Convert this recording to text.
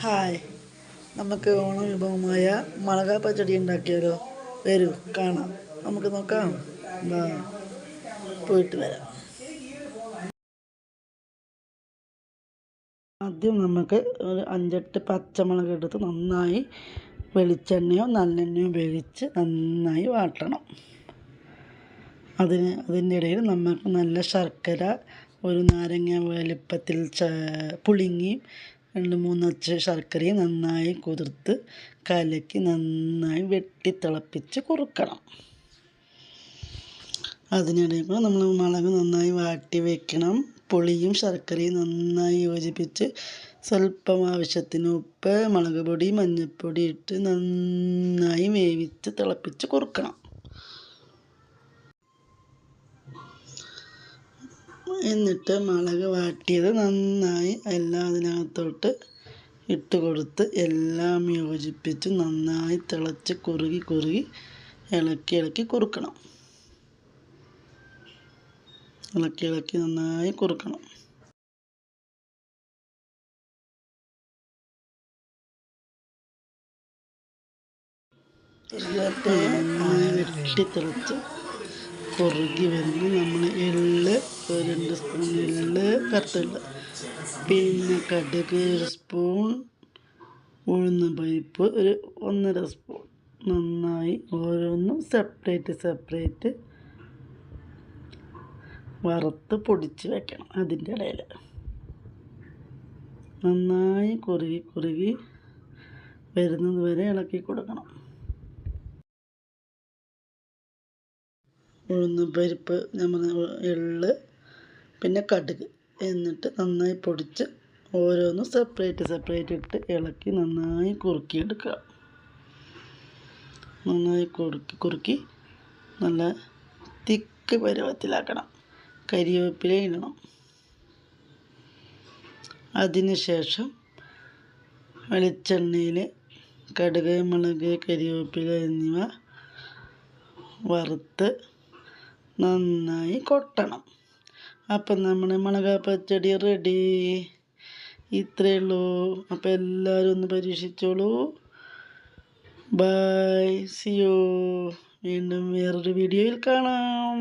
Hi, നമുക്ക് ഓണ വിഭവമായ മുളകാ പച്ചടി ഉണ്ടാക്കിയാലോ? വരൂ കാണാം. നമുക്ക് നോക്കാം. വാ, പോയിട്ട് വരാം. ആദ്യം നമുക്ക് ഒരു 5-8 പച്ചമുളക് എടുത്ത് നന്നായി വെളിച്ചെണ്ണയോ നല്ലെണ്ണയോ ഉപയോഗിച്ച് നന്നായി വാട്ടണം. അതിൻ്റെ ഇടയിൽ നമുക്ക് നല്ല ശർക്കര ഒരു നാരങ്ങ വലുപ്പത്തിൽ പുഴുങ്ങി 2-3 അച്ച് ശർക്കരയും നന്നായി കുതിർത്ത് കലക്കി നന്നായി വെട്ടിത്തിളപ്പിച്ച് കുറുക്കണം. അതിനിടയിൽ നമ്മൾ മുളക് നന്നായി വാട്ടി വെക്കണം. പുളിയും ശർക്കരയും നന്നായി യോജിപ്പിച്ച് സ്വല്പം ആവശ്യത്തിന് ഉപ്പ്, മുളക് പൊടി, മഞ്ഞൾപ്പൊടി ഇട്ട് നന്നായി വേവിച്ച് തിളപ്പിച്ച് കുറുക്കണം. എന്നിട്ട് മുളക് വാട്ടിയത് നന്നായി എല്ലാം അതിനകത്തോട്ട് ഇട്ട് കൊടുത്ത് എല്ലാം യോജിപ്പിച്ച് നന്നായി തിളച്ച് കുറുകി ഇളക്കി കുറുക്കണം. ഇളക്കി നന്നായി കുറുക്കണം. നന്നായി വെട്ടിത്തിളച്ച് കുറുകി വരുമ്പോൾ നമ്മൾ എള്ള് 2 സ്പൂൺ എള്ള് കറുത്തുള്ള, പിന്നെ കടുക് 1 സ്പൂൺ, ഉഴുന്ന് പരിപ്പ് 1.5 സ്പൂൺ നന്നായി ഓരോന്നും സെപ്പറേറ്റ് വറുത്ത് പൊടിച്ച് വെക്കണം. അതിൻ്റെ ഇടയിൽ നന്നായി കുറുകി വരുന്നത് വരെ ഇളക്കി കൊടുക്കണം. ഉഴുന്ന് പരിപ്പ്, എള്ള്, പിന്നെ കടുക് എന്നിട്ട് നന്നായി പൊടിച്ച് ഓരോന്നും സെപ്പറേറ്റ് ഇട്ട് ഇളക്കി നന്നായി കുറുക്കിയെടുക്കുക. നന്നായി കുറുക്കി നല്ല തിക്ക് പരുവത്തിലാക്കണം. കരിവേപ്പില ഇടണം. അതിനുശേഷം വെളിച്ചെണ്ണയിൽ കടുക്, മുളക്, കരിവേപ്പില എന്നിവ വറുത്ത് നന്നായി കൊട്ടണം. അപ്പം നമ്മുടെ മുളകാ പച്ചടി റെഡി. ഇത്രയേ ഉള്ളൂ. അപ്പം എല്ലാവരും ഒന്ന് പരീക്ഷിച്ചോളൂ. By, C U. വീണ്ടും വേറൊരു വീഡിയോയിൽ കാണാം.